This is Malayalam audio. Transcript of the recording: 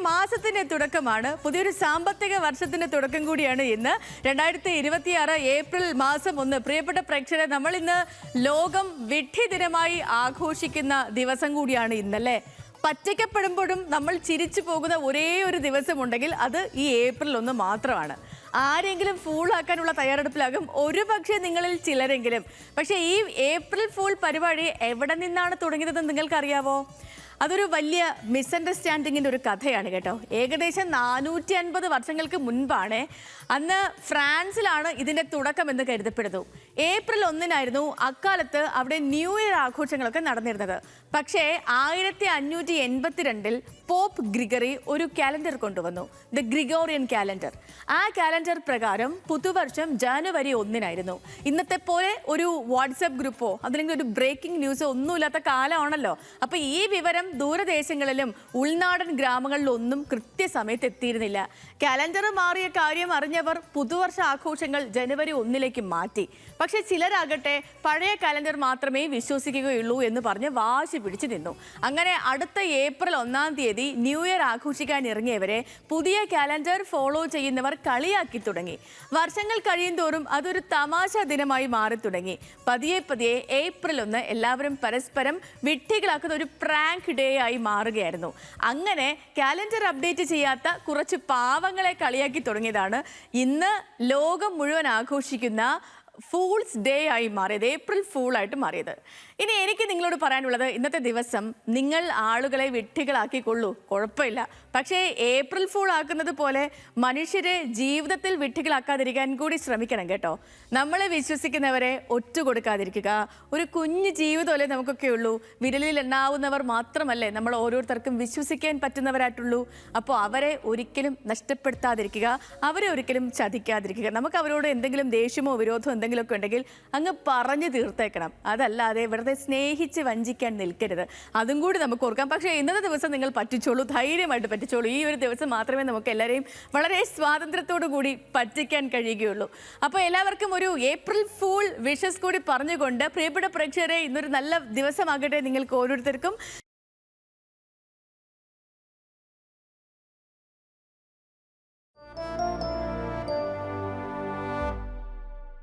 മാസത്തിന്റെ തുടക്കമാണ്, പുതിയൊരു സാമ്പത്തിക വർഷത്തിന്റെ തുടക്കം കൂടിയാണ് ഇന്ന് 2026 ഏപ്രിൽ മാസം 1. പ്രിയപ്പെട്ട പ്രേക്ഷകരെ, നമ്മൾ ഇന്ന് ലോകം വിഡ്ഢി ദിനമായി ആഘോഷിക്കുന്ന ദിവസം കൂടിയാണ് ഇന്നല്ലേ. പറ്റിക്കപ്പെടുമ്പോഴും നമ്മൾ ചിരിച്ചു പോകുന്ന ഒരേ ഒരു ദിവസമുണ്ടെങ്കിൽ അത് ഈ ഏപ്രിൽ 1 മാത്രമാണ്. ആരെങ്കിലും ഫൂളാക്കാനുള്ള തയ്യാറെടുപ്പിലാകും ഒരു പക്ഷേ നിങ്ങളിൽ ചിലരെങ്കിലും. പക്ഷേ ഈ ഏപ്രിൽ ഫൂൾ പരിപാടി എവിടെ നിന്നാണ് തുടങ്ങിയതെന്ന് നിങ്ങൾക്കറിയാവോ? അതൊരു വലിയ മിസ്അണ്ടർസ്റ്റാൻഡിങ്ങിൻ്റെ ഒരു കഥയാണ് കേട്ടോ. ഏകദേശം 450 വർഷങ്ങൾക്ക് മുൻപാണ്. അന്ന് ഫ്രാൻസിലാണ് ഇതിൻ്റെ തുടക്കമെന്ന് കരുതപ്പെടുന്നു. ഏപ്രിൽ 1 അക്കാലത്ത് അവിടെ ന്യൂ ഇയർ ആഘോഷങ്ങളൊക്കെ നടന്നിരുന്നത്. പക്ഷേ 1582 പോപ്പ് ഗ്രിഗറി ഒരു കാലണ്ടർ കൊണ്ടുവന്നു, ദ ഗ്രിഗോറിയൻ കാലണ്ടർ. ആ കാലണ്ടർ പ്രകാരം പുതുവർഷം ജനുവരി 1 ഇന്നത്തെ പോലെ ഒരു വാട്സപ്പ് ഗ്രൂപ്പോ അതിലെങ്കിൽ ഒരു ബ്രേക്കിംഗ് ന്യൂസോ ഒന്നുമില്ലാത്ത കാലമാണല്ലോ. അപ്പോൾ ഈ വിവരം ദൂരദേശങ്ങളിലും ഉൾനാടൻ ഗ്രാമങ്ങളിലൊന്നും കൃത്യസമയത്ത് എത്തിയിരുന്നില്ല. കാലണ്ടർ മാറിയ കാര്യം അറിഞ്ഞവർ പുതുവർഷ ആഘോഷങ്ങൾ ജനുവരി 1 മാറ്റി. പക്ഷെ ചിലരാകട്ടെ പഴയ കാലണ്ടർ മാത്രമേ വിശ്വസിക്കുകയുള്ളൂ എന്ന് പറഞ്ഞ് വാശി പിടിച്ചു നിന്നു. അങ്ങനെ അടുത്ത ഏപ്രിൽ 1 ന്യൂ ഇയർ ആഘോഷിക്കാൻ ഇറങ്ങിയവരെ പുതിയ കാലണ്ടർ ഫോളോ ചെയ്യുന്നവർ കളിയാക്കി തുടങ്ങി. വർഷങ്ങൾ കഴിയും തോറും അതൊരു തമാശ ദിനമായി മാറി തുടങ്ങി. പതിയെ പതിയെ ഏപ്രിൽ 1 എല്ലാവരും പരസ്പരം വിഡ്ഢികളാക്കുന്ന ഒരു പ്രാങ്ക് ഡേ ആയി മാറുകയായിരുന്നു. അങ്ങനെ കാലണ്ടർ അപ്ഡേറ്റ് ചെയ്യാത്ത കുറച്ച് പാവങ്ങളെ കളിയാക്കി തുടങ്ങിയതാണ് ഇന്ന് ലോകം മുഴുവൻ ആഘോഷിക്കുന്ന ഫൂൾസ് ഡേ ആയി മാറിയത്, ഏപ്രിൽ ഫൂൾ ആയിട്ട് മാറിയത്. ഇനി എനിക്ക് നിങ്ങളോട് പറയാനുള്ളത്, ഇന്നത്തെ ദിവസം നിങ്ങൾ ആളുകളെ വിഡ്ഢികളാക്കിക്കൊള്ളൂ, കുഴപ്പമില്ല. പക്ഷേ ഏപ്രിൽ ഫൂൾ ആക്കുന്നത് പോലെ മനുഷ്യരെ ജീവിതത്തിൽ വിഡ്ഢികളാക്കാതിരിക്കാൻ കൂടി ശ്രമിക്കണം കേട്ടോ. നമ്മളെ വിശ്വസിക്കുന്നവരെ ഒറ്റ കൊടുക്കാതിരിക്കുക. ഒരു കുഞ്ഞു ജീവിതമല്ലേ നമുക്കൊക്കെ ഉള്ളൂ. വിരലിൽ എണ്ണാവുന്നവർ മാത്രമല്ലേ നമ്മൾ ഓരോരുത്തർക്കും വിശ്വസിക്കാൻ പറ്റുന്നവരായിട്ടുള്ളൂ. അപ്പോൾ അവരെ ഒരിക്കലും നഷ്ടപ്പെടുത്താതിരിക്കുക, അവരെ ഒരിക്കലും ചതിക്കാതിരിക്കുക. നമുക്ക് അവരോട് എന്തെങ്കിലും ദേഷ്യമോ വിരോധമോ എന്തെങ്കിലുമൊക്കെ ഉണ്ടെങ്കിൽ അങ്ങ് പറഞ്ഞു തീർത്തേക്കണം. അതല്ലാതെ വെറുതെ സ്നേഹിച്ച് വഞ്ചിക്കാൻ നിൽക്കരുത്. അതും കൂടി നമുക്ക് ഓർക്കാം. പക്ഷേ ഇന്നത്തെ ദിവസം നിങ്ങൾ പറ്റിച്ചോളൂ, ധൈര്യമായിട്ട് പറ്റിച്ചോളൂ. ഈ ഒരു ദിവസം മാത്രമേ നമുക്ക് എല്ലാവരെയും വളരെ സ്വാതന്ത്ര്യത്തോടു കൂടി പറ്റിക്കാൻ കഴിയുകയുള്ളൂ. അപ്പോൾ എല്ലാവർക്കും ഒരു ഏപ്രിൽ ഫൂൾ വിഷസ് കൂടി പറഞ്ഞുകൊണ്ട്, പ്രിയപ്പെട്ട പ്രേക്ഷകരെ, ഇന്നൊരു നല്ല ദിവസമാകട്ടെ നിങ്ങൾക്ക് ഓരോരുത്തർക്കും.